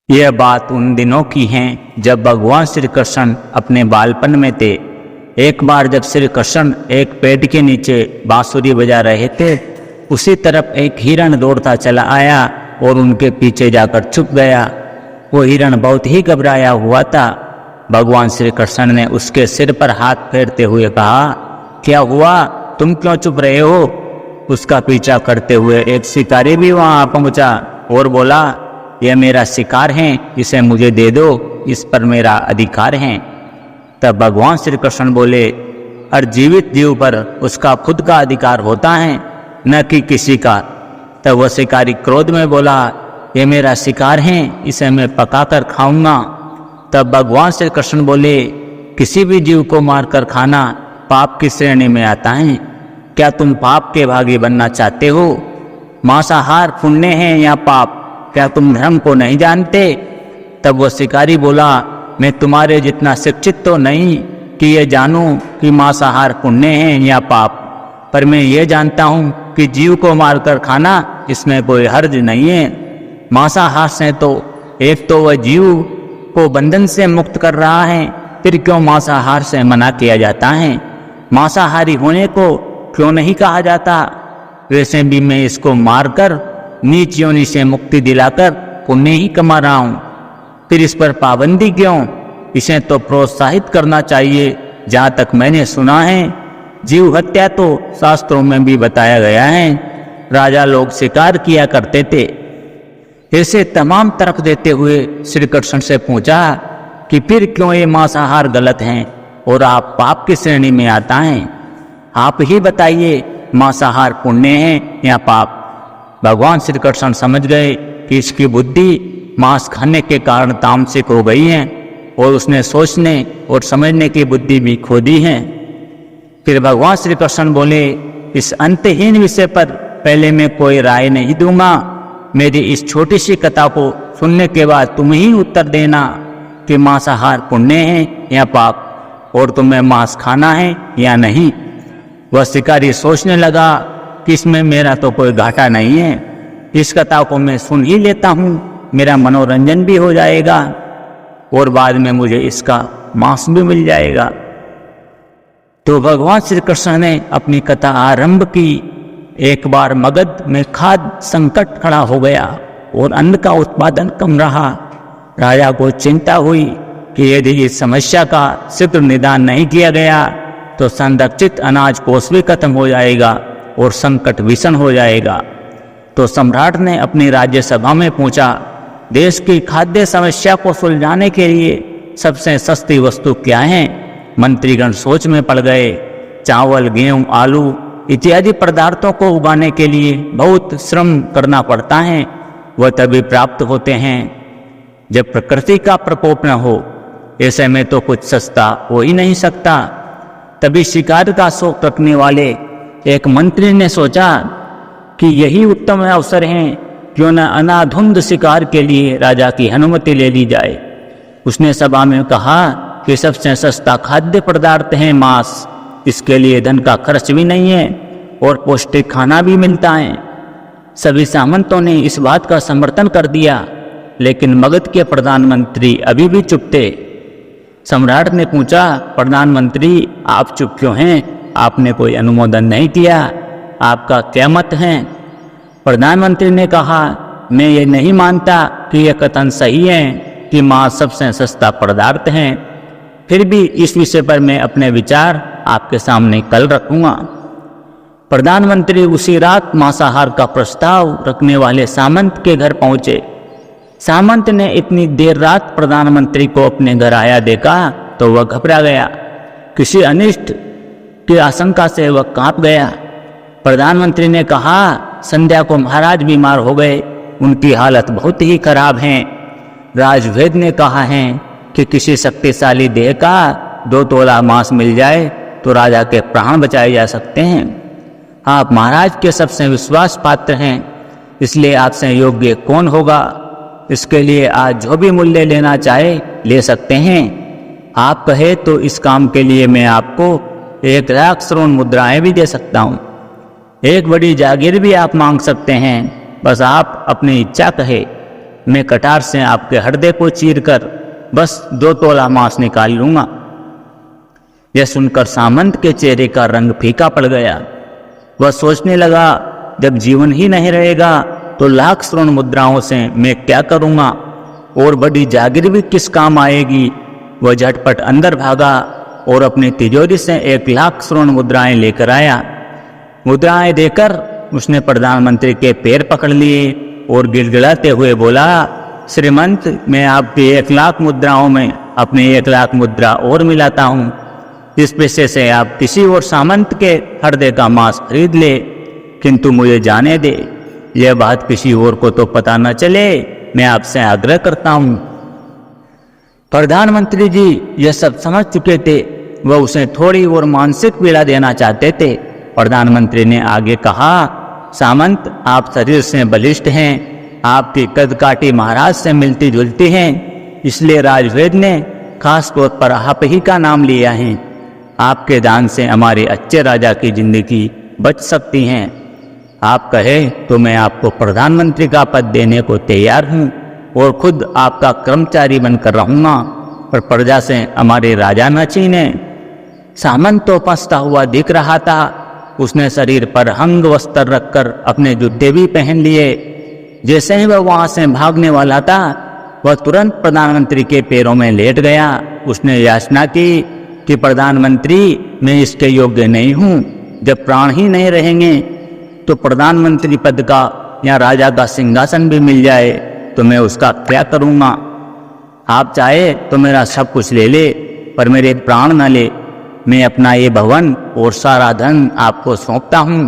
यह बात उन दिनों की है जब भगवान श्री कृष्ण अपने बालपन में थे। एक बार जब श्री कृष्ण एक पेड़ के नीचे बांसुरी बजा रहे थे, उसी तरफ एक हिरण दौड़ता चला आया और उनके पीछे जाकर छुप गया। वो हिरण बहुत ही घबराया हुआ था। भगवान श्री कृष्ण ने उसके सिर पर हाथ फेरते हुए कहा, क्या हुआ, तुम क्यों चुप रहे हो? उसका पीछा करते हुए एक शिकारी भी वहां पहुंचा और बोला, यह मेरा शिकार है, इसे मुझे दे दो, इस पर मेरा अधिकार है। तब भगवान श्री कृष्ण बोले, हर जीवित जीव पर उसका खुद का अधिकार होता है, न कि किसी का। तब वह शिकारी क्रोध में बोला, यह मेरा शिकार है, इसे मैं पकाकर खाऊंगा। तब भगवान श्री कृष्ण बोले, किसी भी जीव को मारकर खाना पाप की श्रेणी में आता है। क्या तुम पाप के भागी बनना चाहते हो? मांसाहार पुण्य है या पाप? क्या तुम धर्म को नहीं जानते? तब वो शिकारी बोला, मैं तुम्हारे जितना शिक्षित तो नहीं कि ये जानूं कि मांसाहार पुण्य है या पाप, पर मैं ये जानता हूँ कि जीव को मारकर खाना इसमें कोई हर्ज नहीं है। मांसाहार से तो एक तो वह जीव को बंधन से मुक्त कर रहा है, फिर क्यों मांसाहार से मना किया जाता है? मांसाहारी होने को क्यों नहीं कहा जाता? वैसे भी मैं इसको मारकर नीच योनि से मुक्ति दिलाकर पुण्य ही कमा रहा हूँ, फिर इस पर पाबंदी क्यों? इसे तो प्रोत्साहित करना चाहिए। जहाँ तक मैंने सुना है, जीव हत्या तो शास्त्रों में भी बताया गया है। राजा लोग शिकार किया करते थे। ऐसे तमाम तरफ देते हुए श्री कृष्ण से पूछा कि फिर क्यों ये मांसाहार गलत हैं और आप पाप की श्रेणी में आता है? आप ही बताइए, मांसाहार पुण्य है या पाप? भगवान श्री कृष्ण समझ गए कि इसकी बुद्धि मांस खाने के कारण तामसिक हो गई है और उसने सोचने और समझने की बुद्धि भी खो दी है। फिर भगवान श्री कृष्ण बोले, इस अंतहीन विषय पर पहले मैं कोई राय नहीं दूंगा। मेरी इस छोटी सी कथा को सुनने के बाद तुम ही उत्तर देना कि मांसाहार पुण्य है या पाप, और तुम्हें मांस खाना है या नहीं। वह शिकारी सोचने लगा कि इसमें मेरा तो कोई घाटा नहीं है, इस कथा को मैं सुन ही लेता हूँ, मेरा मनोरंजन भी हो जाएगा और बाद में मुझे इसका मांस भी मिल जाएगा। तो भगवान श्री कृष्ण ने अपनी कथा आरंभ की। एक बार मगध में खाद्य संकट खड़ा हो गया और अन्न का उत्पादन कम रहा। राजा को चिंता हुई कि यदि इस समस्या का शीघ्र निदान नहीं किया गया तो संरक्षित अनाज कोष भी खत्म हो जाएगा और संकट भीषण हो जाएगा। तो सम्राट ने अपनी राज्यसभा में पूछा, देश की खाद्य समस्या को सुलझाने के लिए सबसे सस्ती वस्तु क्या है? मंत्रीगण सोच में पड़ गए। चावल, गेहूं, आलू इत्यादि पदार्थों को उगाने के लिए बहुत श्रम करना पड़ता है, वह तभी प्राप्त होते हैं जब प्रकृति का प्रकोप न हो। ऐसे में तो कुछ सस्ता हो ही नहीं सकता। तभी शिकार का शौक रखने वाले एक मंत्री ने सोचा कि यही उत्तम अवसर है, क्यों न अनाधुंध शिकार के लिए राजा की अनुमति ले ली जाए। उसने सभा में कहा कि सबसे सस्ता खाद्य पदार्थ है मांस, इसके लिए धन का खर्च भी नहीं है और पौष्टिक खाना भी मिलता है। सभी सामंतों ने इस बात का समर्थन कर दिया, लेकिन मगध के प्रधानमंत्री अभी भी चुप थे। सम्राट ने पूछा, प्रधानमंत्री आप चुप क्यों हैं? आपने कोई अनुमोदन नहीं किया, आपका क्या मत है? प्रधानमंत्री ने कहा, मैं ये नहीं मानता कि यह कथन सही है कि मांस सबसे सस्ता पदार्थ है, फिर भी इस विषय पर मैं अपने विचार आपके सामने कल रखूंगा। प्रधानमंत्री उसी रात मांसाहार का प्रस्ताव रखने वाले सामंत के घर पहुंचे। सामंत ने इतनी देर रात प्रधानमंत्री को अपने घर आया देखा तो वह घबरा गया। किसी अनिष्ट की आशंका से वह कांप गया। प्रधानमंत्री ने कहा, संध्या को महाराज बीमार हो गए, उनकी हालत बहुत ही खराब है। राजवेद ने कहा है कि किसी शक्तिशाली देह का 2 तोला मांस मिल जाए तो राजा के प्राण बचाए जा सकते हैं। आप महाराज के सबसे विश्वास पात्र हैं, इसलिए आपसे योग्य कौन होगा? इसके लिए आज जो भी मूल्य लेना चाहे ले सकते हैं। आप कहे तो इस काम के लिए मैं आपको 1 लाख स्वर्ण मुद्राएं भी दे सकता हूँ। एक बड़ी जागीर भी आप मांग सकते हैं, बस आप अपनी इच्छा कहे। मैं कटार से आपके हृदय को चीरकर बस 2 तोला मांस निकाल लूंगा। यह सुनकर सामंत के चेहरे का रंग फीका पड़ गया। वह सोचने लगा, जब जीवन ही नहीं रहेगा तो लाख स्वर्ण मुद्राओं से मैं क्या करूंगा, और बड़ी जागीर भी किस काम आएगी। वह झटपट अंदर भागा और अपनी तिजोरी से 1 लाख स्वर्ण मुद्राएं लेकर आया। मुद्राएं देकर उसने प्रधानमंत्री के पैर पकड़ लिए और गिड़गिड़ाते हुए बोला, श्रीमंत, मैं आपकी 1 लाख मुद्राओं में अपनी 1 लाख मुद्रा और मिलाता हूँ। इस पैसे से आप किसी और सामंत के हृदय का मांस खरीद ले, किंतु मुझे जाने दे, यह बात किसी और को तो पता न चले, मैं आपसे आग्रह करता हूँ। प्रधानमंत्री जी यह सब समझ चुके थे। वह उसे थोड़ी और मानसिक पीड़ा देना चाहते थे। प्रधानमंत्री ने आगे कहा, सामंत, आप शरीर से बलिष्ठ हैं, आपकी कदकाठी महाराज से मिलती जुलती हैं, इसलिए राजवेद ने खास तौर पर आप ही का नाम लिया है। आपके दान से हमारे अच्छे राजा की जिंदगी बच सकती है। आप कहे तो मैं आपको प्रधानमंत्री का पद देने को तैयार हूँ और खुद आपका कर्मचारी बनकर रहूँगा, पर प्रजा से हमारे राजा न छीने। सामंत तो पछता हुआ दिख रहा था। उसने शरीर पर अंग वस्त्र रखकर अपने जूते भी पहन लिए। जैसे ही वह वहां से भागने वाला था, वह तुरंत प्रधानमंत्री के पैरों में लेट गया। उसने याचना की कि प्रधानमंत्री, मैं इसके योग्य नहीं हूँ। जब प्राण ही नहीं रहेंगे तो प्रधानमंत्री पद का या राजा का सिंहासन भी मिल जाए तो मैं उसका क्या करूँगा। आप चाहे तो मेरा सब कुछ ले ले, पर मेरे प्राण न ले। मैं अपना ये भवन और सारा धन आपको सौंपता हूँ।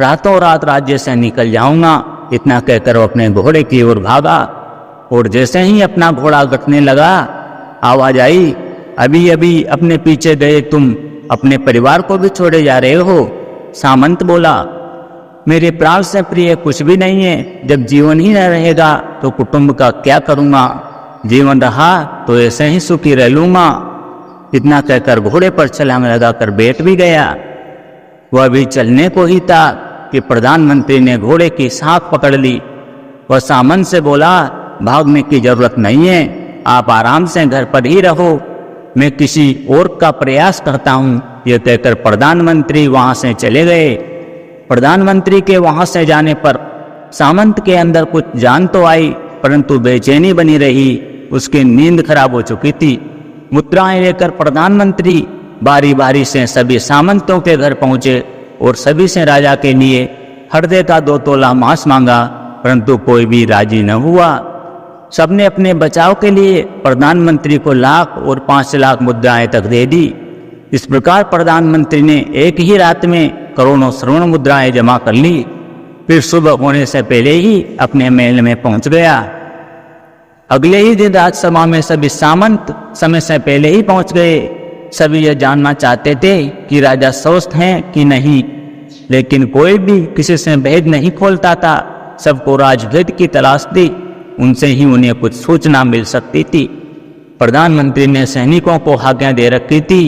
रातों रात राज्य से निकल जाऊंगा। इतना कहकर वो अपने घोड़े की ओर भागा, और जैसे ही अपना घोड़ा गटने लगा, आवाज आई, अभी अभी अपने पीछे गए तुम अपने परिवार को भी छोड़े जा रहे हो। सामंत बोला, मेरे प्राण से प्रिय कुछ भी नहीं है। जब जीवन ही न रहेगा तो कुटुंब का क्या करूँगा। जीवन रहा तो ऐसे ही सुखी रह लूँगा। इतना कहकर घोड़े पर छलांग लगाकर बैठ भी गया। वह भी चलने को ही था कि प्रधानमंत्री ने घोड़े की साँख पकड़ ली। वह सामंत से बोला, भागने की जरूरत नहीं है, आप आराम से घर पर ही रहो, मैं किसी और का प्रयास करता हूँ। यह कहकर प्रधानमंत्री वहां से चले गए। प्रधानमंत्री के वहां से जाने पर सामंत के अंदर कुछ जान तो आई, परंतु बेचैनी बनी रही। उसकी नींद खराब हो चुकी थी। मुद्राएं लेकर प्रधानमंत्री बारी बारी से सभी सामंतों के घर पहुंचे और सभी से राजा के लिए हृदय का 2 तोला मांस मांगा, परंतु कोई भी राजी न हुआ। सबने अपने बचाव के लिए प्रधानमंत्री को लाख और 5 लाख मुद्राएं तक दे दी। इस प्रकार प्रधानमंत्री ने एक ही रात में करोड़ों स्वर्ण मुद्राएं जमा कर ली। फिर सुबह होने से पहले ही अपने महल में पहुंच गया। अगले ही दिन राजसभा में सभी सामंत समय से पहले ही पहुंच गए। सभी यह जानना चाहते थे कि राजा स्वस्थ हैं कि नहीं, लेकिन कोई भी किसी से भेद नहीं खोलता था। सबको राजभेद की तलाश थी, उनसे ही उन्हें कुछ सूचना मिल सकती थी। प्रधानमंत्री ने सैनिकों को आज्ञा दे रखी थी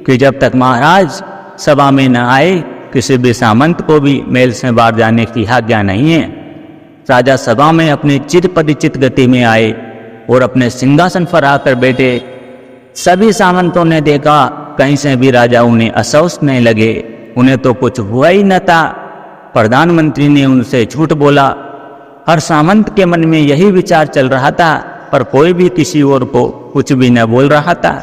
कि जब तक महाराज सभा में न आए, किसी भी सामंत को भी महल से बाहर जाने की आज्ञा नहीं है। राजा सभा में अपनी चिर परिचित गति में आए और अपने सिंहासन पर आकर बैठे। सभी सामंतों ने देखा कहीं से भी राजा उन्हें अस्वस्थ नहीं लगे। उन्हें तो कुछ हुआ ही न था। प्रधानमंत्री ने उनसे झूठ बोला। हर सामंत के मन में यही विचार चल रहा था, पर कोई भी किसी और को कुछ भी न बोल रहा था।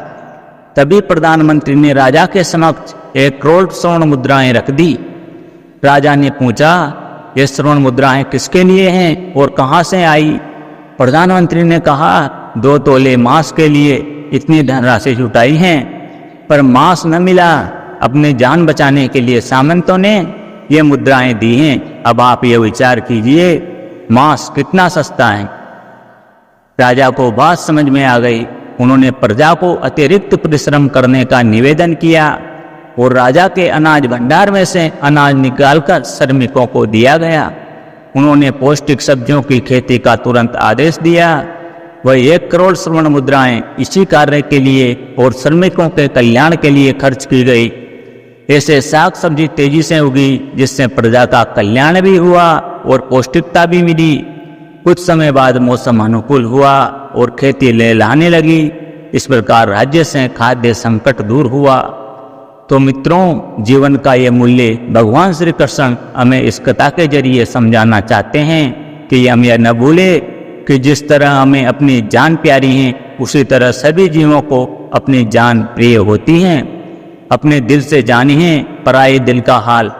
तभी प्रधानमंत्री ने राजा के समक्ष 1 करोड़ स्वर्ण मुद्राएं रख दी। राजा ने पूछा, ये स्वर्ण मुद्राएं किसके लिए हैं और कहाँ से आई? प्रधानमंत्री ने कहा, 2 तोले मांस के लिए इतनी धनराशि जुटाई है, पर मांस न मिला। अपनी जान बचाने के लिए सामंतों ने ये मुद्राएं दी हैं। अब आप ये विचार कीजिए, मांस कितना सस्ता है। राजा को बात समझ में आ गई। उन्होंने प्रजा को अतिरिक्त परिश्रम करने का निवेदन किया और राजा के अनाज भंडार में से अनाज निकालकर श्रमिकों को दिया गया। उन्होंने पौष्टिक सब्जियों की खेती का तुरंत आदेश दिया। वह 1 करोड़ स्वर्ण मुद्राएं इसी कार्य के लिए और श्रमिकों के कल्याण के लिए खर्च की गई। ऐसे साग सब्जी तेजी से उगी, जिससे प्रजा का कल्याण भी हुआ और पौष्टिकता भी मिली। कुछ समय बाद मौसम अनुकूल हुआ और खेती लहलहाने लगी। इस प्रकार राज्य से खाद्य संकट दूर हुआ। तो मित्रों, जीवन का ये मूल्य भगवान श्री कृष्ण हमें इस कथा के जरिए समझाना चाहते हैं कि हम यह न भूले कि जिस तरह हमें अपनी जान प्यारी है, उसी तरह सभी जीवों को अपनी जान प्रिय होती है। अपने दिल से जानिए पराये दिल का हाल।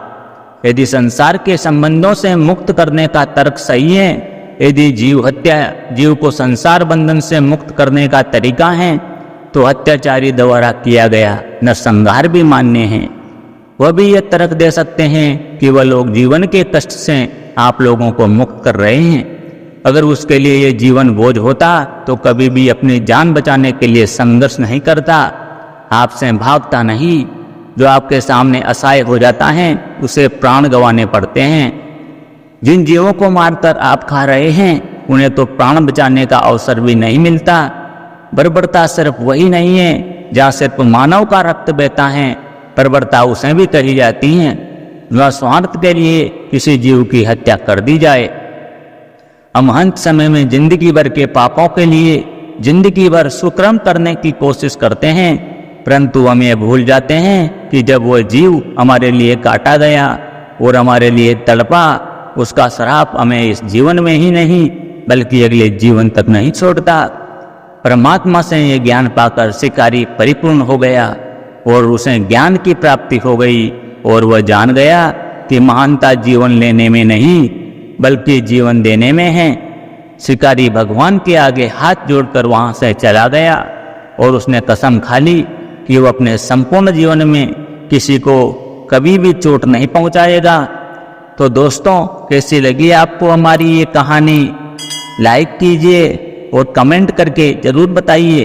यदि संसार के संबंधों से मुक्त करने का तर्क सही है, यदि जीव हत्या जीव को संसार बंधन से मुक्त करने का तरीका है, तो अत्याचारी द्वारा किया गया नरसंहार भी मान्य है। वह भी यह तर्क दे सकते हैं कि वह लोग जीवन के कष्ट से आप लोगों को मुक्त कर रहे हैं। अगर उसके लिए ये जीवन बोझ होता तो कभी भी अपनी जान बचाने के लिए संघर्ष नहीं करता, आपसे भागता नहीं। जो आपके सामने असहाय हो जाता है उसे प्राण गंवाने पड़ते हैं। जिन जीवों को मारकर आप खा रहे हैं उन्हें तो प्राण बचाने का अवसर भी नहीं मिलता। बर्बरता सिर्फ वही नहीं है जहाँ सिर्फ मानव का रक्त बहता है, बर्बरता उसे भी कही जाती है जो स्वार्थ के लिए किसी जीव की हत्या कर दी जाए। हम अंत समय में जिंदगी भर के पापों के लिए जिंदगी भर सुक्रम करने की कोशिश करते हैं, परंतु हम ये भूल जाते हैं कि जब वह जीव हमारे लिए काटा गया और हमारे लिए तड़पा, उसका श्राप हमें इस जीवन में ही नहीं बल्कि अगले जीवन तक नहीं छोड़ता। परमात्मा से ये ज्ञान पाकर शिकारी परिपूर्ण हो गया और उसे ज्ञान की प्राप्ति हो गई और वह जान गया कि महानता जीवन लेने में नहीं बल्कि जीवन देने में है। शिकारी भगवान के आगे हाथ जोड़कर वहां से चला गया और उसने कसम खा ली कि वह अपने संपूर्ण जीवन में किसी को कभी भी चोट नहीं पहुंचाएगा। तो दोस्तों, कैसी लगी आपको हमारी ये कहानी? लाइक कीजिए और कमेंट करके जरूर बताइए।